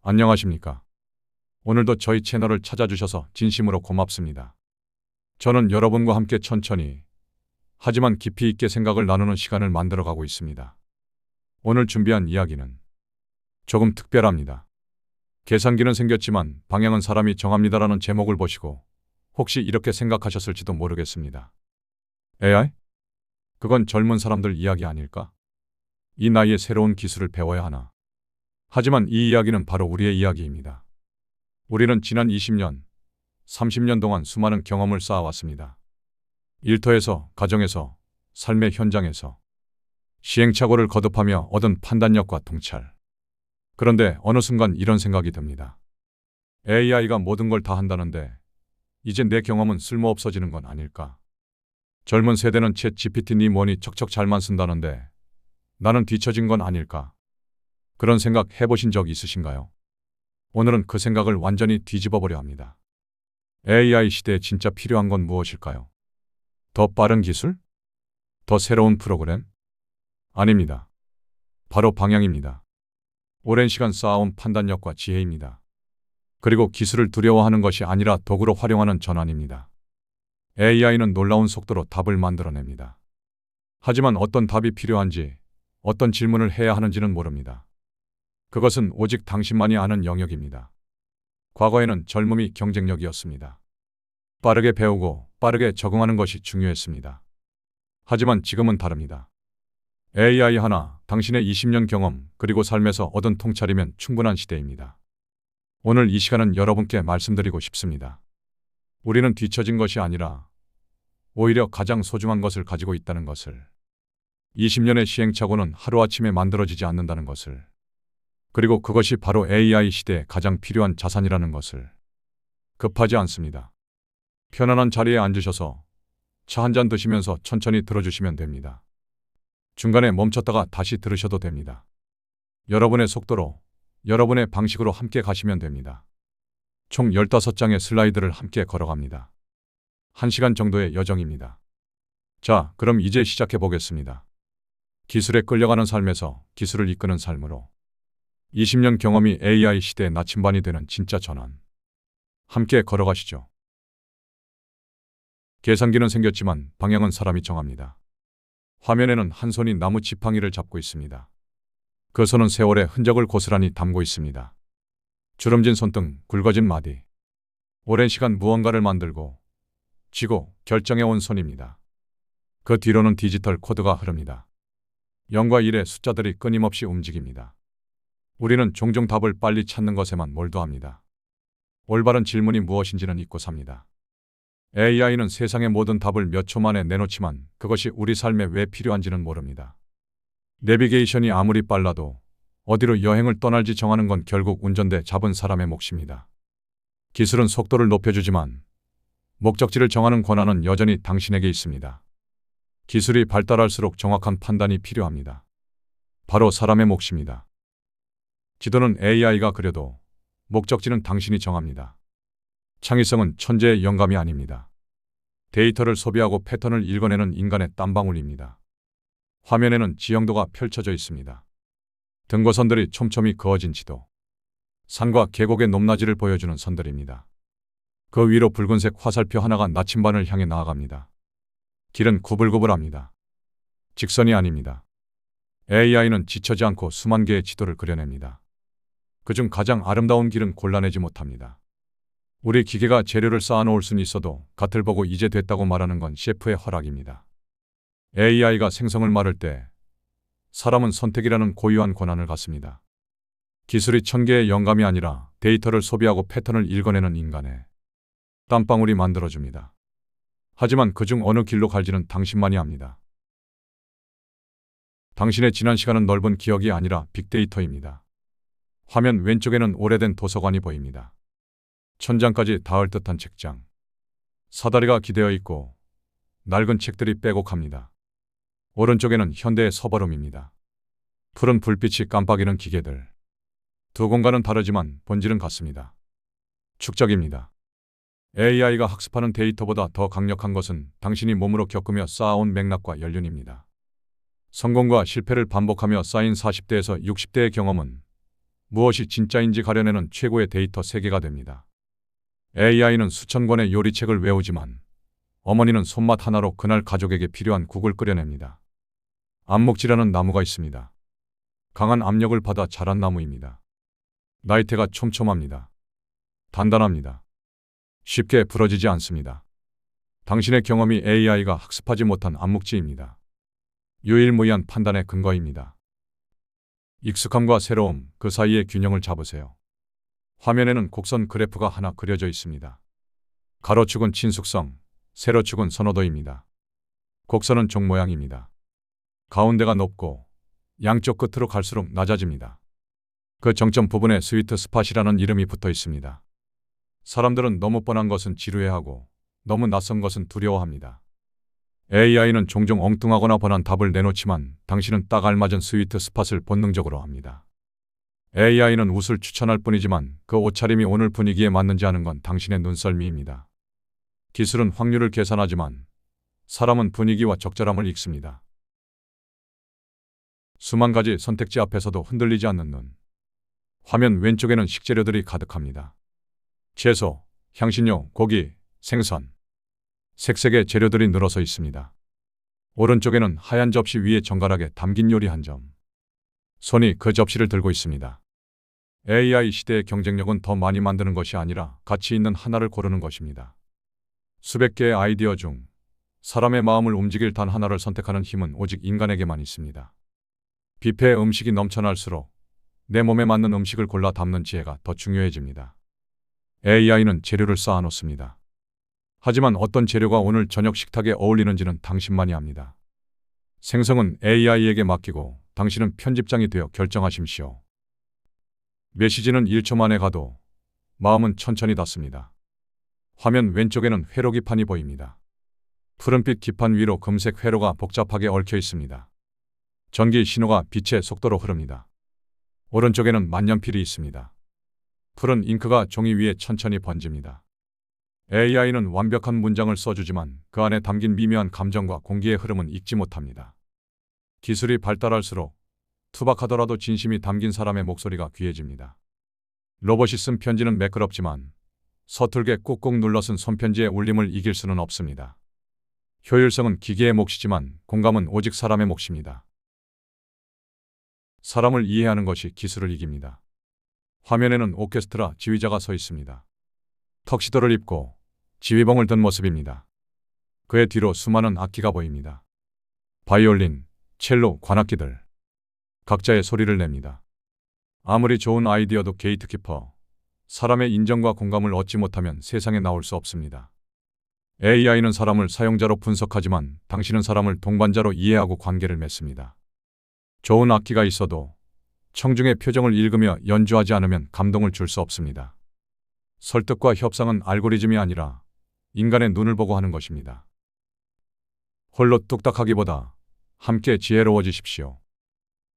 안녕하십니까. 오늘도 저희 채널을 찾아주셔서 진심으로 고맙습니다. 저는 여러분과 함께 천천히 하지만 깊이 있게 생각을 나누는 시간을 만들어가고 있습니다. 오늘 준비한 이야기는 조금 특별합니다. 계산기는 생겼지만 방향은 사람이 정합니다라는 제목을 보시고 혹시 이렇게 생각하셨을지도 모르겠습니다. AI? 그건 젊은 사람들 이야기 아닐까? 이 나이에 새로운 기술을 배워야 하나? 하지만 이 이야기는 바로 우리의 이야기입니다. 우리는 지난 20년, 30년 동안 수많은 경험을 쌓아왔습니다. 일터에서, 가정에서, 삶의 현장에서 시행착오를 거듭하며 얻은 판단력과 통찰. 그런데 어느 순간 이런 생각이 듭니다. AI가 모든 걸 다 한다는데 이제 내 경험은 쓸모없어지는 건 아닐까? 젊은 세대는 챗 GPT니 뭐니 척척 잘만 쓴다는데 나는 뒤처진 건 아닐까? 그런 생각 해보신 적 있으신가요? 오늘은 그 생각을 완전히 뒤집어보려 합니다. AI 시대에 진짜 필요한 건 무엇일까요? 더 빠른 기술? 더 새로운 프로그램? 아닙니다. 바로 방향입니다. 오랜 시간 쌓아온 판단력과 지혜입니다. 그리고 기술을 두려워하는 것이 아니라 도구로 활용하는 전환입니다. AI는 놀라운 속도로 답을 만들어냅니다. 하지만 어떤 답이 필요한지, 어떤 질문을 해야 하는지는 모릅니다. 그것은 오직 당신만이 아는 영역입니다. 과거에는 젊음이 경쟁력이었습니다. 빠르게 배우고 빠르게 적응하는 것이 중요했습니다. 하지만 지금은 다릅니다. AI 하나, 당신의 20년 경험, 그리고 삶에서 얻은 통찰이면 충분한 시대입니다. 오늘 이 시간은 여러분께 말씀드리고 싶습니다. 우리는 뒤처진 것이 아니라 오히려 가장 소중한 것을 가지고 있다는 것을. 20년의 시행착오는 하루아침에 만들어지지 않는다는 것을. 그리고 그것이 바로 AI 시대에 가장 필요한 자산이라는 것을. 급하지 않습니다. 편안한 자리에 앉으셔서 차 한 잔 드시면서 천천히 들어주시면 됩니다. 중간에 멈췄다가 다시 들으셔도 됩니다. 여러분의 속도로, 여러분의 방식으로 함께 가시면 됩니다. 총 15장의 슬라이드를 함께 걸어갑니다. 1시간 정도의 여정입니다. 자, 그럼 이제 시작해 보겠습니다. 기술에 끌려가는 삶에서 기술을 이끄는 삶으로. 20년 경험이 AI 시대의 나침반이 되는 진짜 전환. 함께 걸어가시죠. 계산기는 생겼지만 방향은 사람이 정합니다. 화면에는 한 손이 나무 지팡이를 잡고 있습니다. 그 손은 세월의 흔적을 고스란히 담고 있습니다. 주름진 손등, 굵어진 마디. 오랜 시간 무언가를 만들고, 쥐고, 결정해온 손입니다. 그 뒤로는 디지털 코드가 흐릅니다. 0과 1의 숫자들이 끊임없이 움직입니다. 우리는 종종 답을 빨리 찾는 것에만 몰두합니다. 올바른 질문이 무엇인지는 잊고 삽니다. AI는 세상의 모든 답을 몇 초 만에 내놓지만 그것이 우리 삶에 왜 필요한지는 모릅니다. 내비게이션이 아무리 빨라도 어디로 여행을 떠날지 정하는 건 결국 운전대 잡은 사람의 몫입니다. 기술은 속도를 높여주지만 목적지를 정하는 권한은 여전히 당신에게 있습니다. 기술이 발달할수록 정확한 판단이 필요합니다. 바로 사람의 몫입니다. 지도는 AI가 그려도 목적지는 당신이 정합니다. 창의성은 천재의 영감이 아닙니다. 데이터를 소비하고 패턴을 읽어내는 인간의 땀방울입니다. 화면에는 지형도가 펼쳐져 있습니다. 등고선들이 촘촘히 그어진 지도. 산과 계곡의 높낮이를 보여주는 선들입니다. 그 위로 붉은색 화살표 하나가 나침반을 향해 나아갑니다. 길은 구불구불합니다. 직선이 아닙니다. AI는 지쳐지 않고 수만 개의 지도를 그려냅니다. 그중 가장 아름다운 길은 골라내지 못합니다. 우리 기계가 재료를 쌓아놓을 수는 있어도 겉을 보고 이제 됐다고 말하는 건 셰프의 허락입니다. AI가 생성을 말할 때 사람은 선택이라는 고유한 권한을 갖습니다. 기술이 천개의 영감이 아니라 데이터를 소비하고 패턴을 읽어내는 인간의 땀방울이 만들어줍니다. 하지만 그중 어느 길로 갈지는 당신만이 압니다. 당신의 지난 시간은 넓은 기억이 아니라 빅데이터입니다. 화면 왼쪽에는 오래된 도서관이 보입니다. 천장까지 닿을 듯한 책장. 사다리가 기대어 있고 낡은 책들이 빼곡합니다. 오른쪽에는 현대의 서버룸입니다. 푸른 불빛이 깜빡이는 기계들. 두 공간은 다르지만 본질은 같습니다. 축적입니다. AI가 학습하는 데이터보다 더 강력한 것은 당신이 몸으로 겪으며 쌓아온 맥락과 연륜입니다. 성공과 실패를 반복하며 쌓인 40대에서 60대의 경험은 무엇이 진짜인지 가려내는 최고의 데이터 세계가 됩니다. AI는 수천 권의 요리책을 외우지만 어머니는 손맛 하나로 그날 가족에게 필요한 국을 끓여냅니다. 안목지라는 나무가 있습니다. 강한 압력을 받아 자란 나무입니다. 나이테가 촘촘합니다. 단단합니다. 쉽게 부러지지 않습니다. 당신의 경험이 AI가 학습하지 못한 암묵지입니다. 유일무이한 판단의 근거입니다. 익숙함과 새로움, 그 사이의 균형을 잡으세요. 화면에는 곡선 그래프가 하나 그려져 있습니다. 가로축은 친숙성, 세로축은 선호도입니다. 곡선은 종 모양입니다. 가운데가 높고 양쪽 끝으로 갈수록 낮아집니다. 그 정점 부분에 스위트 스팟이라는 이름이 붙어 있습니다. 사람들은 너무 뻔한 것은 지루해하고 너무 낯선 것은 두려워합니다. AI는 종종 엉뚱하거나 번한 답을 내놓지만 당신은 딱 알맞은 스위트 스팟을 본능적으로 합니다. AI는 옷을 추천할 뿐이지만 그 옷차림이 오늘 분위기에 맞는지 아는 건 당신의 눈썰미입니다. 기술은 확률을 계산하지만 사람은 분위기와 적절함을 읽습니다. 수만 가지 선택지 앞에서도 흔들리지 않는 눈. 화면 왼쪽에는 식재료들이 가득합니다. 채소, 향신료, 고기, 생선. 색색의 재료들이 늘어서 있습니다. 오른쪽에는 하얀 접시 위에 정갈하게 담긴 요리 한 점. 손이 그 접시를 들고 있습니다. AI 시대의 경쟁력은 더 많이 만드는 것이 아니라 가치 있는 하나를 고르는 것입니다. 수백 개의 아이디어 중 사람의 마음을 움직일 단 하나를 선택하는 힘은 오직 인간에게만 있습니다. 뷔페에 음식이 넘쳐날수록 내 몸에 맞는 음식을 골라 담는 지혜가 더 중요해집니다. AI는 재료를 쌓아놓습니다. 하지만 어떤 재료가 오늘 저녁 식탁에 어울리는지는 당신만이 압니다. 생성은 AI에게 맡기고 당신은 편집장이 되어 결정하십시오. 메시지는 1초 만에 가도 마음은 천천히 닿습니다. 화면 왼쪽에는 회로기판이 보입니다. 푸른빛 기판 위로 금색 회로가 복잡하게 얽혀 있습니다. 전기 신호가 빛의 속도로 흐릅니다. 오른쪽에는 만년필이 있습니다. 푸른 잉크가 종이 위에 천천히 번집니다. AI는 완벽한 문장을 써주지만 그 안에 담긴 미묘한 감정과 공기의 흐름은 읽지 못합니다. 기술이 발달할수록 투박하더라도 진심이 담긴 사람의 목소리가 귀해집니다. 로봇이 쓴 편지는 매끄럽지만 서툴게 꾹꾹 눌러 쓴 손편지의 울림을 이길 수는 없습니다. 효율성은 기계의 몫이지만 공감은 오직 사람의 몫입니다. 사람을 이해하는 것이 기술을 이깁니다. 화면에는 오케스트라 지휘자가 서 있습니다. 턱시도를 입고 지휘봉을 든 모습입니다. 그의 뒤로 수많은 악기가 보입니다. 바이올린, 첼로, 관악기들. 각자의 소리를 냅니다. 아무리 좋은 아이디어도 게이트키퍼, 사람의 인정과 공감을 얻지 못하면 세상에 나올 수 없습니다. AI는 사람을 사용자로 분석하지만 당신은 사람을 동반자로 이해하고 관계를 맺습니다. 좋은 악기가 있어도 청중의 표정을 읽으며 연주하지 않으면 감동을 줄 수 없습니다. 설득과 협상은 알고리즘이 아니라 인간의 눈을 보고 하는 것입니다. 홀로 뚝딱하기보다 함께 지혜로워지십시오.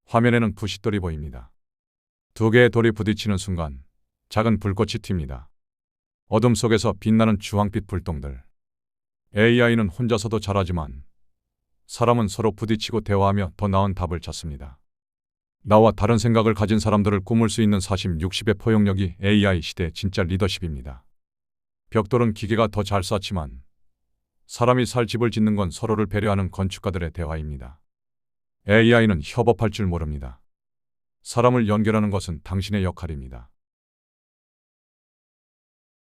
화면에는 부싯돌이 보입니다. 두 개의 돌이 부딪히는 순간 작은 불꽃이 튑니다. 어둠 속에서 빛나는 주황빛 불똥들. AI는 혼자서도 잘하지만 사람은 서로 부딪히고 대화하며 더 나은 답을 찾습니다. 나와 다른 생각을 가진 사람들을 꾸물 수 있는 40-60의 포용력이 AI 시대의 진짜 리더십입니다. 벽돌은 기계가 더 잘 쌓지만 사람이 살 집을 짓는 건 서로를 배려하는 건축가들의 대화입니다. AI는 협업할 줄 모릅니다. 사람을 연결하는 것은 당신의 역할입니다.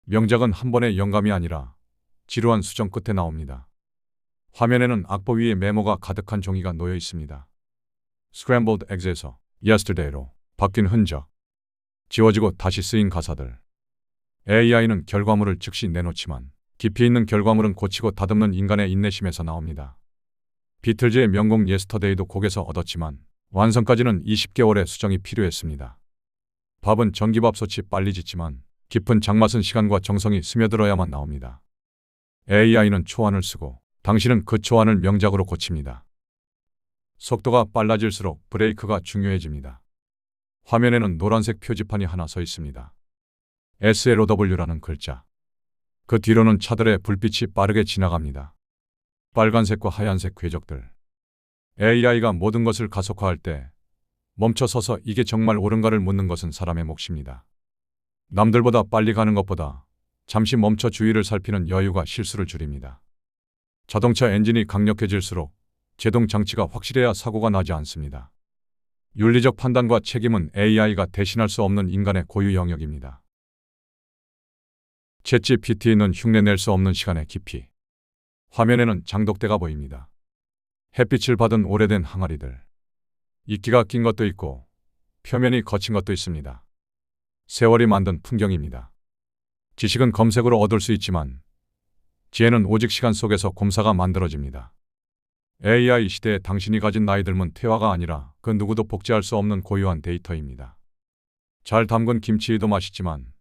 명작은 한 번의 영감이 아니라 지루한 수정 끝에 나옵니다. 화면에는 악보 위에 메모가 가득한 종이가 놓여 있습니다. Scrambled Eggs에서 Yesterday로 바뀐 흔적, 지워지고 다시 쓰인 가사들. AI는 결과물을 즉시 내놓지만 깊이 있는 결과물은 고치고 다듬는 인간의 인내심에서 나옵니다. 비틀즈의 명곡 Yesterday도 곡에서 얻었지만 완성까지는 20개월의 수정이 필요했습니다. 밥은 전기밥솥이 빨리 짓지만 깊은 장맛은 시간과 정성이 스며들어야만 나옵니다. AI는 초안을 쓰고 당신은 그 초안을 명작으로 고칩니다. 속도가 빨라질수록 브레이크가 중요해집니다. 화면에는 노란색 표지판이 하나 서 있습니다. SLOW라는 글자. 그 뒤로는 차들의 불빛이 빠르게 지나갑니다. 빨간색과 하얀색 궤적들. AI가 모든 것을 가속화할 때 멈춰서서 이게 정말 옳은가를 묻는 것은 사람의 몫입니다. 남들보다 빨리 가는 것보다 잠시 멈춰 주위를 살피는 여유가 실수를 줄입니다. 자동차 엔진이 강력해질수록 제동 장치가 확실해야 사고가 나지 않습니다. 윤리적 판단과 책임은 AI가 대신할 수 없는 인간의 고유 영역입니다. 챗GPT는 흉내낼 수 없는 시간의 깊이. 화면에는 장독대가 보입니다. 햇빛을 받은 오래된 항아리들. 이끼가 낀 것도 있고 표면이 거친 것도 있습니다. 세월이 만든 풍경입니다. 지식은 검색으로 얻을 수 있지만 지혜는 오직 시간 속에서 곰사가 만들어집니다. AI 시대에 당신이 가진 나이들은 퇴화가 아니라 그 누구도 복제할 수 없는 고유한 데이터입니다. 잘 담근 김치도 맛있지만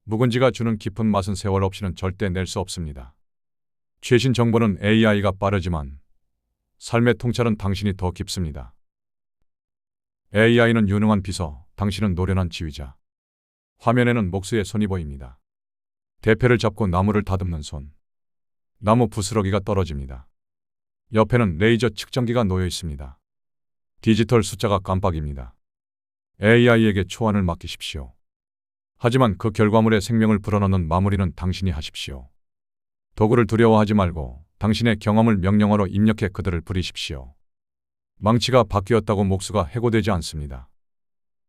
묵은지가 주는 깊은 맛은 세월 없이는 절대 낼 수 없습니다. 최신 정보는 AI가 빠르지만 삶의 통찰은 당신이 더 깊습니다. AI는 유능한 비서, 당신은 노련한 지휘자. 화면에는 목수의 손이 보입니다. 대패를 잡고 나무를 다듬는 손. 나무 부스러기가 떨어집니다. 옆에는 레이저 측정기가 놓여 있습니다. 디지털 숫자가 깜빡입니다. AI에게 초안을 맡기십시오. 하지만 그 결과물에 생명을 불어넣는 마무리는 당신이 하십시오. 도구를 두려워하지 말고 당신의 경험을 명령어로 입력해 그들을 부리십시오. 망치가 바뀌었다고 목수가 해고되지 않습니다.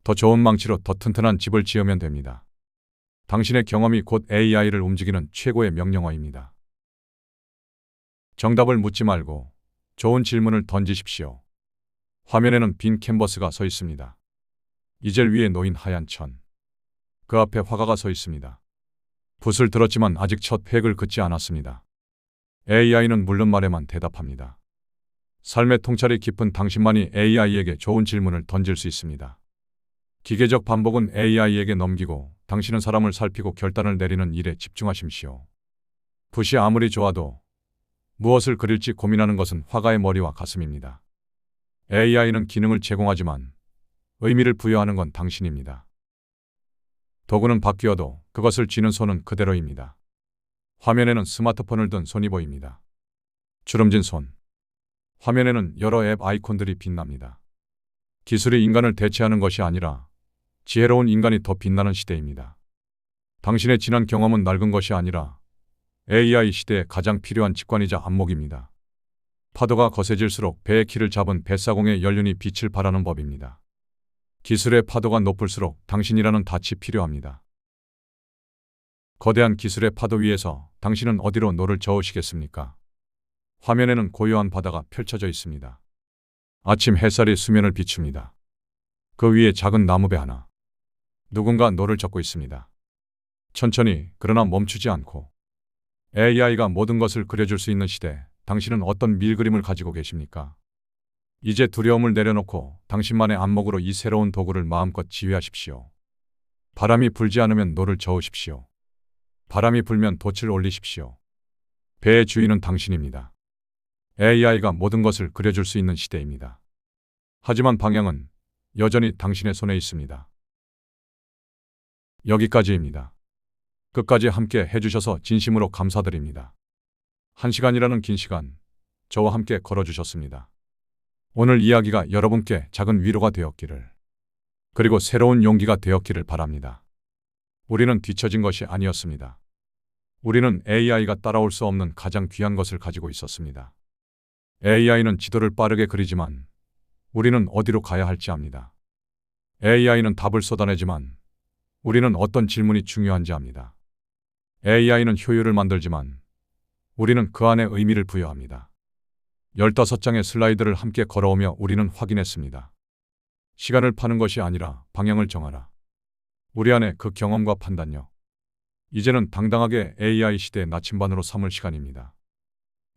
더 좋은 망치로 더 튼튼한 집을 지으면 됩니다. 당신의 경험이 곧 AI를 움직이는 최고의 명령어입니다. 정답을 묻지 말고 좋은 질문을 던지십시오. 화면에는 빈 캔버스가 서 있습니다. 이젤 위에 놓인 하얀 천. 그 앞에 화가가 서 있습니다. 붓을 들었지만 아직 첫 획을 긋지 않았습니다. AI는 묻는 말에만 대답합니다. 삶의 통찰이 깊은 당신만이 AI에게 좋은 질문을 던질 수 있습니다. 기계적 반복은 AI에게 넘기고 당신은 사람을 살피고 결단을 내리는 일에 집중하십시오. 붓이 아무리 좋아도 무엇을 그릴지 고민하는 것은 화가의 머리와 가슴입니다. AI는 기능을 제공하지만 의미를 부여하는 건 당신입니다. 도구는 바뀌어도 그것을 쥐는 손은 그대로입니다. 화면에는 스마트폰을 든 손이 보입니다. 주름진 손. 화면에는 여러 앱 아이콘들이 빛납니다. 기술이 인간을 대체하는 것이 아니라 지혜로운 인간이 더 빛나는 시대입니다. 당신의 지난 경험은 낡은 것이 아니라 AI 시대에 가장 필요한 직관이자 안목입니다. 파도가 거세질수록 배의 키를 잡은 뱃사공의 연륜이 빛을 발하는 법입니다. 기술의 파도가 높을수록 당신이라는 닻이 필요합니다. 거대한 기술의 파도 위에서 당신은 어디로 노를 저으시겠습니까? 화면에는 고요한 바다가 펼쳐져 있습니다. 아침 햇살이 수면을 비춥니다. 그 위에 작은 나무배 하나. 누군가 노를 젓고 있습니다. 천천히 그러나 멈추지 않고. AI가 모든 것을 그려줄 수 있는 시대, 당신은 어떤 밀그림을 가지고 계십니까? 이제 두려움을 내려놓고 당신만의 안목으로 이 새로운 도구를 마음껏 지휘하십시오. 바람이 불지 않으면 노를 저으십시오. 바람이 불면 돛을 올리십시오. 배의 주인은 당신입니다. AI가 모든 것을 그려줄 수 있는 시대입니다. 하지만 방향은 여전히 당신의 손에 있습니다. 여기까지입니다. 끝까지 함께 해주셔서 진심으로 감사드립니다. 1시간이라는 긴 시간, 저와 함께 걸어주셨습니다. 오늘 이야기가 여러분께 작은 위로가 되었기를, 그리고 새로운 용기가 되었기를 바랍니다. 우리는 뒤처진 것이 아니었습니다. 우리는 AI가 따라올 수 없는 가장 귀한 것을 가지고 있었습니다. AI는 지도를 빠르게 그리지만 우리는 어디로 가야 할지 압니다. AI는 답을 쏟아내지만 우리는 어떤 질문이 중요한지 압니다. AI는 효율을 만들지만 우리는 그 안에 의미를 부여합니다. 15장의 슬라이드를 함께 걸어오며 우리는 확인했습니다. 시간을 파는 것이 아니라 방향을 정하라. 우리 안에 그 경험과 판단력. 이제는 당당하게 AI 시대의 나침반으로 삼을 시간입니다.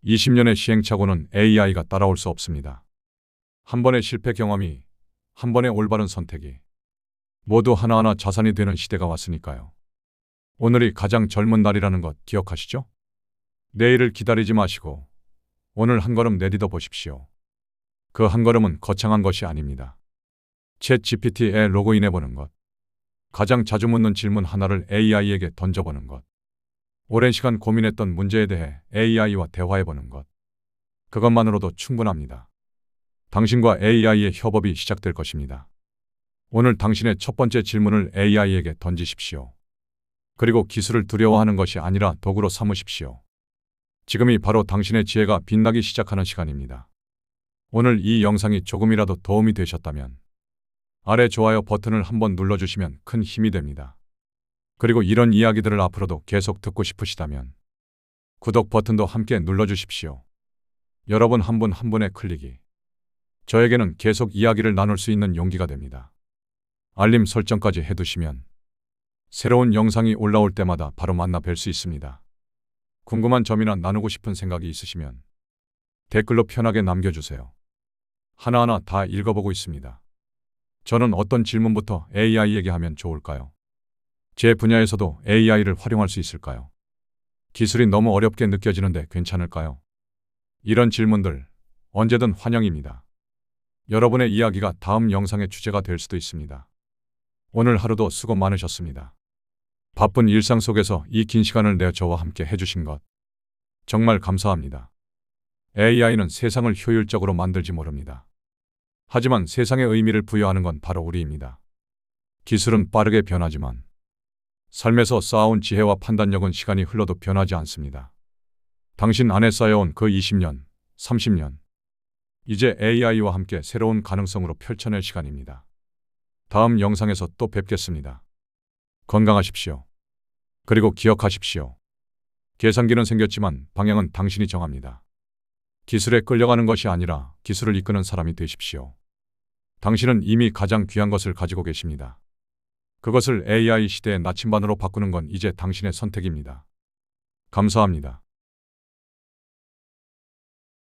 20년의 시행착오는 AI가 따라올 수 없습니다. 한 번의 실패 경험이, 한 번의 올바른 선택이 모두 하나하나 자산이 되는 시대가 왔으니까요. 오늘이 가장 젊은 날이라는 것 기억하시죠? 내일을 기다리지 마시고 오늘 한 걸음 내딛어 보십시오. 그 한 걸음은 거창한 것이 아닙니다. 챗 GPT에 로그인해보는 것. 가장 자주 묻는 질문 하나를 AI에게 던져보는 것. 오랜 시간 고민했던 문제에 대해 AI와 대화해보는 것. 그것만으로도 충분합니다. 당신과 AI의 협업이 시작될 것입니다. 오늘 당신의 첫 번째 질문을 AI에게 던지십시오. 그리고 기술을 두려워하는 것이 아니라 도구로 삼으십시오. 지금이 바로 당신의 지혜가 빛나기 시작하는 시간입니다. 오늘 이 영상이 조금이라도 도움이 되셨다면 아래 좋아요 버튼을 한번 눌러주시면 큰 힘이 됩니다. 그리고 이런 이야기들을 앞으로도 계속 듣고 싶으시다면 구독 버튼도 함께 눌러주십시오. 여러분 한 분 한 분의 클릭이 저에게는 계속 이야기를 나눌 수 있는 용기가 됩니다. 알림 설정까지 해두시면 새로운 영상이 올라올 때마다 바로 만나 뵐 수 있습니다. 궁금한 점이나 나누고 싶은 생각이 있으시면 댓글로 편하게 남겨주세요. 하나하나 다 읽어보고 있습니다. 저는 어떤 질문부터 AI에게 하면 좋을까요? 제 분야에서도 AI를 활용할 수 있을까요? 기술이 너무 어렵게 느껴지는데 괜찮을까요? 이런 질문들 언제든 환영입니다. 여러분의 이야기가 다음 영상의 주제가 될 수도 있습니다. 오늘 하루도 수고 많으셨습니다. 바쁜 일상 속에서 이 긴 시간을 내 저와 함께 해주신 것 정말 감사합니다. AI는 세상을 효율적으로 만들지 모릅니다. 하지만 세상에 의미를 부여하는 건 바로 우리입니다. 기술은 빠르게 변하지만 삶에서 쌓아온 지혜와 판단력은 시간이 흘러도 변하지 않습니다. 당신 안에 쌓여온 그 20년, 30년, 이제 AI와 함께 새로운 가능성으로 펼쳐낼 시간입니다. 다음 영상에서 또 뵙겠습니다. 건강하십시오. 그리고 기억하십시오. 계산기는 생겼지만 방향은 당신이 정합니다. 기술에 끌려가는 것이 아니라 기술을 이끄는 사람이 되십시오. 당신은 이미 가장 귀한 것을 가지고 계십니다. 그것을 AI 시대의 나침반으로 바꾸는 건 이제 당신의 선택입니다. 감사합니다.